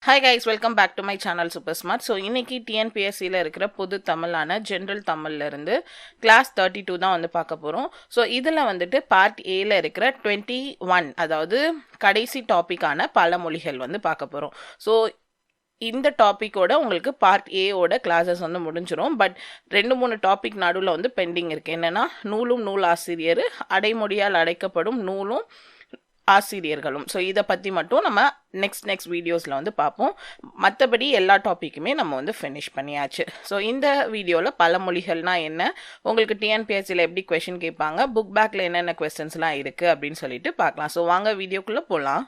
Hi guys, welcome back to my channel super smart. So இன்னைக்கு டிஎன்பிஎஸ்சியில் இருக்கிற பொது தமிழான ஜென்ரல் தமிழ்லேருந்து கிளாஸ் 32 தான் வந்து பார்க்க போகிறோம். ஸோ இதில் வந்துட்டு பார்ட் ஏல இருக்கிற 21, அதாவது கடைசி டாப்பிக்கான பழமொழிகள் வந்து பார்க்க போகிறோம். ஸோ இந்த டாப்பிக்கோட உங்களுக்கு பார்ட் ஏவோட கிளாஸஸ் வந்து முடிஞ்சிடும். பட் 2-3 டாபிக் நடுவில் வந்து பெண்டிங் இருக்குது. என்னென்னா நூலும் நூல் ஆசிரியர், அடைமொழியால் அடைக்கப்படும் நூலும் ஆசிரியர்களும். ஸோ இதை பற்றி மட்டும் நம்ம நெக்ஸ்ட் வீடியோஸில் வந்து பார்ப்போம். மற்றபடி எல்லா டாப்பிக்குமே நம்ம வந்து ஃபினிஷ் பண்ணியாச்சு. ஸோ இந்த வீடியோவில் பழமொழிகள்னால் என்ன, உங்களுக்கு டிஎன்பிஎஸ்சியில் எப்படி கொஷின் கேட்பாங்க, புக் பேக்கில் என்னென்ன கொஸ்டின்ஸ்லாம் இருக்குது அப்படின்னு சொல்லிட்டு பார்க்கலாம். ஸோ வாங்க வீடியோக்குள்ளே போகலாம்.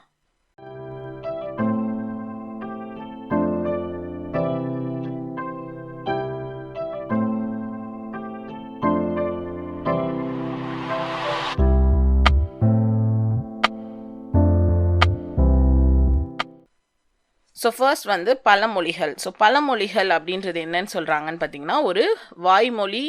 ஸோ ஃபர்ஸ்ட் வந்து பழமொழிகள். ஸோ பழமொழிகள் அப்படின்றது என்னன்னு சொல்கிறாங்கன்னு பார்த்தீங்கன்னா, ஒரு வாய்மொழி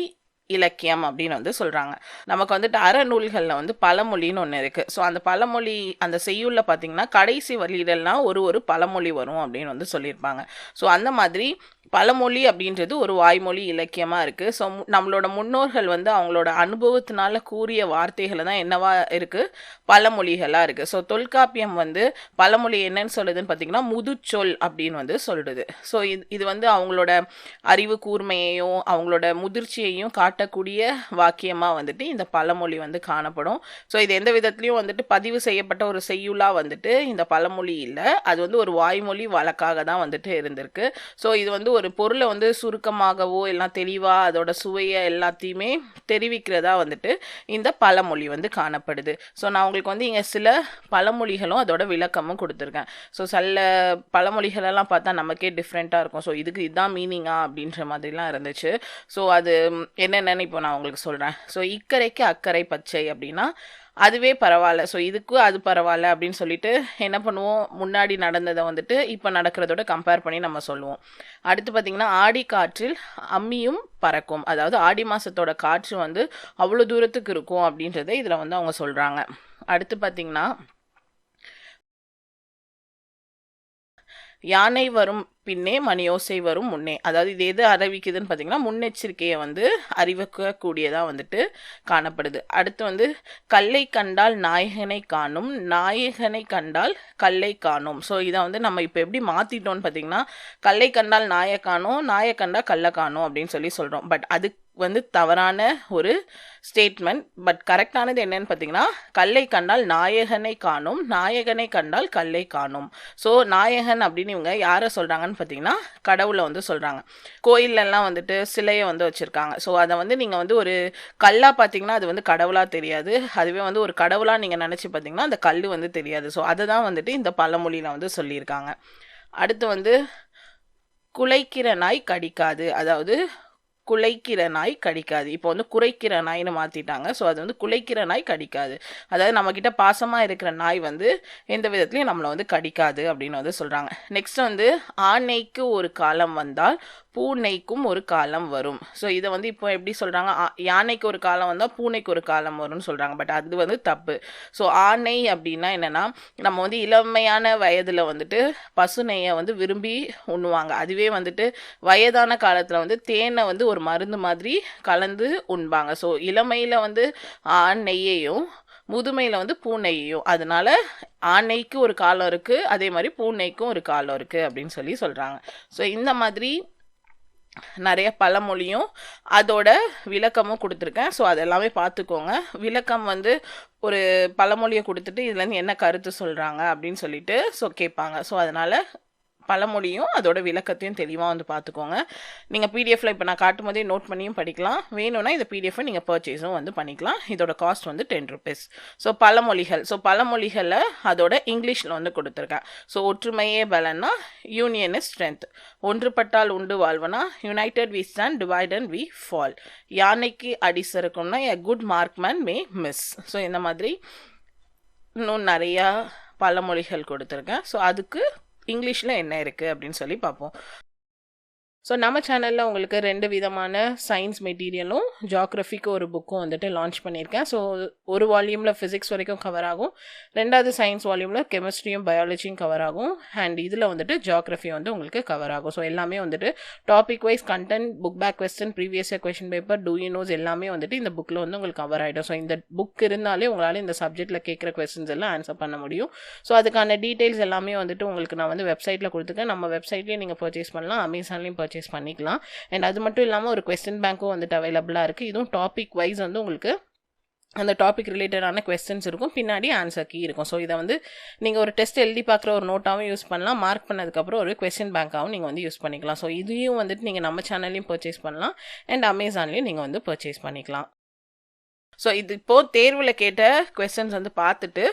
இலக்கியம் அப்படின்னு வந்து சொல்கிறாங்க. நமக்கு வந்துட்டு அறநூல்களில் வந்து பழமொழின்னு ஒன்று இருக்குது. ஸோ அந்த பழமொழி, அந்த செய்யுளில் பார்த்தீங்கன்னா கடைசி வரியிலெல்லாம் ஒரு பழமொழி வரும் அப்படின்னு வந்து சொல்லியிருப்பாங்க. ஸோ அந்த மாதிரி பழமொழி அப்படின்றது ஒரு வாய்மொழி இலக்கியமாக இருக்குது. ஸோ நம்மளோட முன்னோர்கள் வந்து அவங்களோட அனுபவத்தினால கூறிய வார்த்தைகளை தான் என்னவா இருக்குது, பழமொழிகளாக இருக்குது. ஸோ தொல்காப்பியம் வந்து பழமொழி என்னன்னு சொல்லுதுன்னு பார்த்தீங்கன்னா முதுச்சொல் அப்படின்னு வந்து சொல்லுது. ஸோ இது வந்து அவங்களோட அறிவு கூர்மையையும் அவங்களோட முதிர்ச்சியையும் காட்டக்கூடிய வாக்கியமாக வந்துட்டு இந்த பழமொழி வந்து காணப்படும். ஸோ இது எந்த விதத்துலையும் வந்துட்டு பதிவு செய்யப்பட்ட ஒரு செய்யுளாக வந்துட்டு இந்த பழமொழி இல்லை. அது வந்து ஒரு வாய்மொழி வழக்காக தான் வந்துட்டு இருந்திருக்கு. ஸோ இது வந்து ஒரு பொருளை வந்து சுருக்கமாகவோ எல்லாம் தெளிவாக அதோட சுவையை எல்லாத்தையுமே தெரிவிக்கிறதா வந்துட்டு இந்த பழமொழி வந்து காணப்படுது. ஸோ நான் உங்களுக்கு வந்து இங்கே சில பழமொழிகளும் அதோட விளக்கமும் கொடுத்துருக்கேன். ஸோ சில பழமொழிகளெல்லாம் பார்த்தா நமக்கே டிஃப்ரெண்ட்டாக இருக்கும். ஸோ இதுதான் மீனிங்கா அப்படின்ற மாதிரிலாம் இருந்துச்சு. ஸோ அது என்னென்னு இப்போ நான் உங்களுக்கு சொல்கிறேன். ஸோ இக்கரைக்கு அக்கறை பச்சை அப்படின்னா அதுவே பரவாயில்ல, ஸோ இதுக்கு அது பரவாயில்ல அப்படின்னு சொல்லிட்டு என்ன பண்ணுவோம், முன்னாடி நடந்ததை வந்துட்டு இப்போ நடக்கிறதோட கம்பேர் பண்ணி நம்ம சொல்லுவோம். அடுத்து பார்த்திங்கன்னா ஆடி காற்றில் அம்மியும் பறக்கும், அதாவது ஆடி மாதத்தோட காற்று வந்து அவ்வளோ தூரத்துக்கு இருக்கும் அப்படின்றத இதில் வந்து அவங்க சொல்கிறாங்க. அடுத்து பார்த்திங்கன்னா யானை வரும் பின்னே மணியோசை வரும் முன்னே, அதாவது இது எது அறிவிக்குதுன்னு பார்த்தீங்கன்னா முன்னெச்சரிக்கையை வந்து அறிவிக்கக்கூடியதாக வந்துட்டு காணப்படுது. அடுத்து வந்து கல்லை கண்டால் நாயகனை காணும், நாயகனை கண்டால் கல்லை காணும். ஸோ இதை வந்து நம்ம இப்போ எப்படி மாற்றிட்டோம்னு பார்த்தீங்கன்னா கல்லை கண்டால் நாயை காணும், நாயை கண்டால் கல்லை காணும் அப்படின்னு சொல்லி சொல்கிறோம். பட் அது வந்து தவறான ஒரு ஸ்டேட்மெண்ட். பட் கரெக்டானது என்னன்னு பார்த்தீங்கன்னா கல்லை கண்டால் நாயகனை காணும், நாயகனை கண்டால் கல்லை காணும். ஸோ நாயகன் அப்படின்னு இவங்க யாரை சொல்கிறாங்கன்னு பார்த்தீங்கன்னா கடவுளை வந்து சொல்கிறாங்க. கோயிலெல்லாம் வந்துட்டு சிலையை வந்து வச்சுருக்காங்க. ஸோ அதை வந்து நீங்கள் வந்து ஒரு கல்லாக பார்த்தீங்கன்னா அது வந்து கடவுளாக தெரியாது. அதுவே வந்து ஒரு கடவுளாக நீங்கள் நினச்சி பார்த்தீங்கன்னா அந்த கல் வந்து தெரியாது. ஸோ அதை தான் வந்துட்டு இந்த பழமொழியில் வந்து சொல்லியிருக்காங்க. அடுத்து வந்து குலைக்கிற நாய் கடிக்காது, அதாவது குலைக்கிற நாய் கடிக்காது. இப்போ வந்து குறைக்கிற நாய்னு மாற்றிட்டாங்க. ஸோ அது வந்து குலைக்கிற நாய் கடிக்காது, அதாவது நம்மக்கிட்ட பாசமாக இருக்கிற நாய் வந்து எந்த விதத்துலையும் நம்மளை வந்து கடிக்காது அப்படின்னு வந்து சொல்கிறாங்க. நெக்ஸ்ட் வந்து ஆணைக்கு ஒரு காலம் வந்தால் பூனைக்கும் ஒரு காலம் வரும். ஸோ இதை வந்து இப்போ எப்படி சொல்கிறாங்க, யானைக்கு ஒரு காலம் வந்தால் பூனைக்கு ஒரு காலம் வரும்னு சொல்கிறாங்க. பட் அது வந்து தப்பு. ஸோ ஆணை அப்படின்னா என்னென்னா நம்ம வந்து இளமையான வயதில் வந்துட்டு பசுநெய்யை வந்து விரும்பி உண்ணுவாங்க. அதுவே வந்துட்டு வயதான காலத்தில் வந்து தேனை வந்து ஒரு மருந்து மாதிரி கலந்து உண்பாங்க. ஸோ இளமையில் வந்து ஆண் நெய்யையும் முதுமையில் வந்து பூநெய்யையும், அதனால ஆணைக்கு ஒரு காலம் இருக்குது, அதே மாதிரி பூநெய்க்கும் ஒரு காலம் இருக்குது அப்படின்னு சொல்லி சொல்கிறாங்க. ஸோ இந்த மாதிரி நிறைய பழமொழியும் அதோட விளக்கமும் கொடுத்துருக்கேன். ஸோ அதெல்லாமே பார்த்துக்கோங்க. விளக்கம் வந்து ஒரு பழமொழியை கொடுத்துட்டு இதுலேருந்து என்ன கருத்து சொல்கிறாங்க அப்படின்னு சொல்லிட்டு கேட்பாங்க. ஸோ அதனால் பழமொழியும் அதோட விளக்கத்தையும் தெளிவாக வந்து பார்த்துக்கோங்க. நீங்கள் பிடிஎஃப்ல இப்போ நான் காட்டும் போதே நோட் பண்ணியும் படிக்கலாம். வேணும்னா இந்த பிடிஎஃபை நீங்கள் பர்ச்சேஸும் வந்து பண்ணிக்கலாம். இதோட காஸ்ட் வந்து 10 rupees. ஸோ பழமொழிகள், ஸோ பழமொழிகளை அதோட இங்கிலீஷில் வந்து கொடுத்துருக்கேன். ஸோ ஒற்றுமையே பலன்னா யூனியன் இஸ் ஸ்ட்ரென்த், ஒன்றுபட்டால் உண்டு வாழ்வனா united we stand, divided we fall, யானைக்கு அடி சறுக்கும்னா a good marksman may miss. So இந்த மாதிரி இன்னும் நிறையா பழமொழிகள் கொடுத்துருக்கேன். ஸோ அதுக்கு இங்கிலீஷில் என்ன இருக்குது அப்படின்னு சொல்லி பார்ப்போம். ஸோ நம்ம சேனலில் உங்களுக்கு 2 விதமான சயின்ஸ் மெட்டீரியலும் ஜியாகிரஃபிக்கு ஒரு புக்கும் வந்துட்டு லான்ச் பண்ணியிருக்கேன். ஸோ ஒரு வால்யூமில் ஃபிசிக்ஸ் வரைக்கும் கவர் ஆகும், 2வது சயின்ஸ் வால்யூமில் கெமிஸ்ட்ரியும் பயாலஜியும் கவர் ஆகும், அண்ட் இதில் வந்துட்டு ஜியாகிரஃபி வந்து உங்களுக்கு கவர் ஆகும். ஸோ எல்லாமே வந்துட்டு topic wise content, book back question, previous year question paper, do you knows எல்லாமே வந்துட்டு இந்த புக்கில் வந்து உங்களுக்கு கவர் ஆகிடும். ஸோ இந்த புக் இருந்தாலே உங்களால் இந்த சப்ஜெக்ட்டில் கேட்குற கொஸ்டின்ஸ் எல்லாம் ஆன்சர் பண்ண முடியும். ஸோ அதுக்கான டீட்டெயில்ஸ் எல்லாமே வந்துட்டு உங்களுக்கு நான் வந்து வெப்சைட்டில் கொடுத்துருக்கேன். நம்ம வெப்சைட்லேயே நீங்கள் பர்ச்சேஸ் பண்ணலாம், அமேசான்லேயும் பர்ச்சேஸ் பண்ணிக்கலாம். அண்ட் அது மட்டும் இல்லாமல் ஒரு கொஸ்டின் பேங்க்கும் வந்துட்டு அவைலபிளாக இருக்குது. இதுவும் டாபிக் வைஸ் வந்து உங்களுக்கு அந்த டாபிக் ரிலேட்டடான கொஸ்டின்ஸ் இருக்கும், பின்னாடி ஆன்சர் கீ இருக்கும். ஸோ இதை வந்து நீங்கள் ஒரு டெஸ்ட் எழுதி பார்க்குற ஒரு நோட்டாகவும் யூஸ் பண்ணலாம், மார்க் பண்ணதுக்கப்புறம் ஒரு கொஸ்டின் பேங்காகவும் நீங்கள் வந்து யூஸ் பண்ணிக்கலாம். ஸோ இதையும் வந்துட்டு நீங்கள் நம்ம சேனல்லையும் பர்ச்சேஸ் பண்ணலாம், அண்ட் அமேசான்லேயும் நீங்கள் வந்து பர்ச்சேஸ் பண்ணிக்கலாம். ஸோ இது இப்போது தேர்வில் கேட்ட கொஸ்டின்ஸ் வந்து பார்த்துட்டு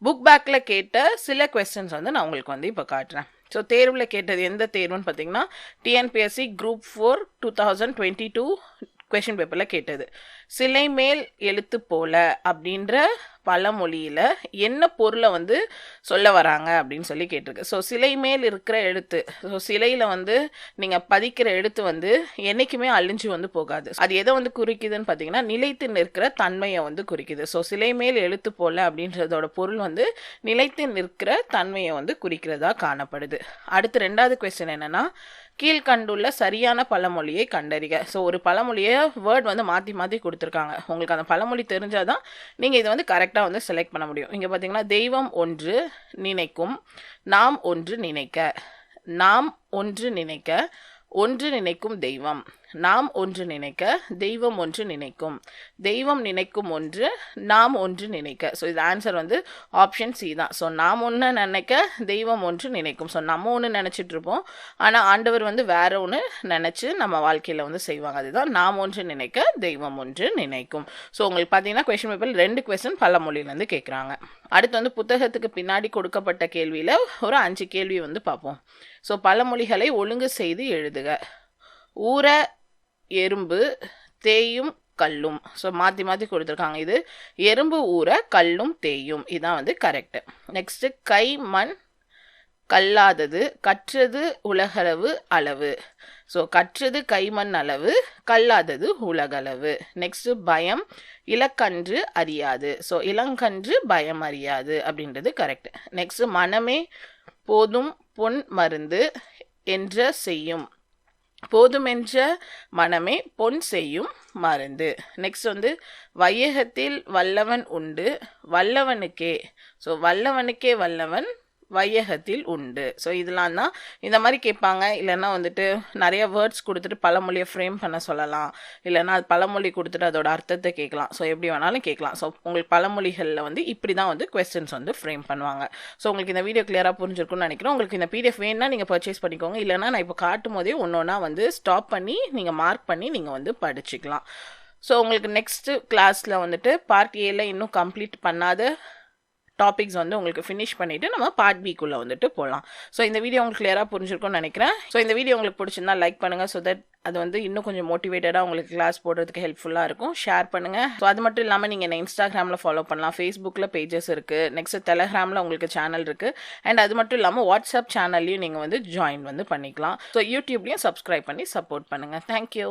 புக் பேக்கில் கேட்ட சில கொஸ்டின்ஸ் வந்து நான் உங்களுக்கு வந்து இப்போ காட்டுறேன். ஸோ தேர்வில் கேட்டது எந்த தேர்வுன்னு பார்த்தீங்கன்னா டிஎன்பிஎஸ்சி குரூப் 4 2022 கொஷின் பேப்பரில் கேட்டது. சிலை மேல் எழுத்து போல அப்படின்ற பழமொழியில் என்ன பொருளை வந்து சொல்ல வராங்க அப்படின்னு சொல்லி கேட்டிருக்கு. ஸோ சிலை மேல் இருக்கிற எழுத்து, ஸோ சிலையில் வந்து நீங்கள் பதிக்கிற எழுத்து வந்து என்றைக்குமே அழிஞ்சு வந்து போகாது. அது எதை வந்து குறிக்குதுன்னு பார்த்தீங்கன்னா நிலைத்து நிற்கிற தன்மையை வந்து குறிக்குது. ஸோ சிலை மேல் எழுத்து போல அப்படின்றதோட பொருள் வந்து நிலைத்து நிற்கிற தன்மையை வந்து குறிக்கிறதா காணப்படுது. அடுத்து 2வது கொஸ்டின் என்னன்னா, கீழ்கண்டுள்ள சரியான பழமொழியை கண்டறிக. ஸோ ஒரு பழமொழியை வேர்ட் வந்து மாற்றி மாற்றி கொடுத்துருக்காங்க. உங்களுக்கு அந்த பழமொழி தெரிஞ்சாதான் நீங்கள் இதை வந்து கரெக்டாக வந்து செலக்ட் பண்ண முடியும். இங்கே பார்த்தீங்கன்னா தெய்வம் ஒன்று நினைக்கும், நாம் ஒன்று நினைக்க, நாம் ஒன்று நினைக்க, ஒன்று நினைக்கும் தெய்வம், நாம் ஒன்று நினைக்க, தெய்வம் ஒன்று நினைக்கும், தெய்வம் நினைக்கும் ஒன்று, நாம் ஒன்று நினைக்க. ஸோ இது ஆன்சர் வந்து ஆப்ஷன் சி தான். ஸோ நாம் ஒன்று நினைக்க, தெய்வம் ஒன்று நினைக்கும். ஸோ நம்ம ஒன்று நினச்சிட்டு இருப்போம், ஆனால் ஆண்டவர் வந்து வேற ஒன்று நினச்சி நம்ம வாழ்க்கையில் வந்து செய்வாங்க. அதுதான் நாம் ஒன்று நினைக்க, தெய்வம் ஒன்று நினைக்கும். ஸோ உங்களுக்கு பார்த்தீங்கன்னா கொஸ்டின் பேப்பரில் 2 கொஸ்டின் பழமொழியிலேருந்து கேட்குறாங்க. அடுத்து வந்து புத்தகத்துக்கு பின்னாடி கொடுக்கப்பட்ட கேள்வியில் ஒரு 5 கேள்வி வந்து பார்ப்போம். ஸோ பழமொழிகளை ஒழுங்கு செய்து எழுதுக. ஊற எறும்பு தேயும் கல்லும். ஸோ மாற்றி மாற்றி கொடுத்துருக்காங்க. இது எறும்பு ஊற கல்லும் தேயும், இதுதான் வந்து கரெக்டு. நெக்ஸ்ட்டு கை மண் கல்லாதது, கற்றது உலகளவு அளவு. ஸோ கற்றது கைமண் அளவு, கல்லாதது உலகளவு. நெக்ஸ்ட்டு பயம் இலக்கன்று அறியாது. ஸோ இளங்கன்று பயம் அறியாது அப்படின்றது கரெக்ட். நெக்ஸ்ட்டு மனமே போதும் பொன் மருந்து என்ற செய்யும். போதுமென்ற மனமே பொன் செய்யும் மருந்து. நெக்ஸ்ட் வந்து வையகத்தில் வல்லவன் உண்டு, வல்லவனுக்கே. ஸோ வல்லவனுக்கே வல்லவன் வையகத்தில் உண்டு. ஸோ இதெல்லாம் தான் இந்த மாதிரி கேட்பாங்க. இல்லைன்னா வந்துட்டு நிறைய வேர்ட்ஸ் கொடுத்துட்டு பழமொழியை ஃப்ரேம் பண்ண சொல்லலாம், இல்லைன்னா அது பழமொழி கொடுத்துட்டு அதோட அர்த்தத்தை கேட்கலாம். ஸோ எப்படி வேணாலும் கேட்கலாம். ஸோ உங்களுக்கு பழமொழிகளில் வந்து இப்படி தான் வந்து கொஸ்டின்ஸ் வந்து ஃப்ரேம் பண்ணுவாங்க. ஸோ உங்களுக்கு இந்த வீடியோ கிளியராக புரிஞ்சிருக்கும்னு நினைக்கிறேன். உங்களுக்கு இந்த பிடிஎஃப் வேணும்னா நீங்கள் பர்ச்சேஸ் பண்ணிக்கோங்க, இல்லைனா நான் இப்போ காட்டும் போதே ஒன்றா வந்து ஸ்டாப் பண்ணி நீங்கள் மார்க் பண்ணி நீங்கள் வந்து படிச்சுக்கலாம். ஸோ உங்களுக்கு நெக்ஸ்ட்டு கிளாஸில் வந்துட்டு பார்ட் ஏல இன்னும் கம்ப்ளீட் பண்ணாத டாபிக்ஸ் வந்து உங்களுக்கு ஃபினிஷ் பண்ணிவிட்டு நம்ம பார்ட் பிக்குள்ளே வந்துட்டு போகலாம். ஸோ இந்த வீடியோ உங்களுக்கு கிளியராக புரிஞ்சிருக்கும்னு நினைக்கிறேன். ஸோ இந்த வீடியோ உங்களுக்கு பிடிச்சிருந்தா லைக் பண்ணுங்கள், ஸோ தட் அது வந்து இன்னும் கொஞ்சம் மோட்டிவேட்டடாக உங்களுக்கு கிளாஸ் போடுறதுக்கு ஹெல்ப்ஃபுல்லாக இருக்கும். ஷேர் பண்ணுங்கள். ஸோ அது மட்டும் இல்லாமல் நீங்கள் என்ன இன்ஸ்டாகிராமில் ஃபாலோ பண்ணலாம், ஃபேஸ்புக்கில் பேஜஸ் இருக்குது, நெக்ஸ்ட் டெலகிராமில் உங்களுக்கு சேனல் இருக்குது, அண்ட் அது மட்டும் இல்லாமல் வாட்ஸ்அப் சேனல்லையும் நீங்கள் வந்து ஜாயின் வந்து பண்ணிக்கலாம். ஸோ யூடியூப்லேயும் சப்ஸ்கிரைப் பண்ணி சப்போர்ட் பண்ணுங்கள். தேங்க்யூ.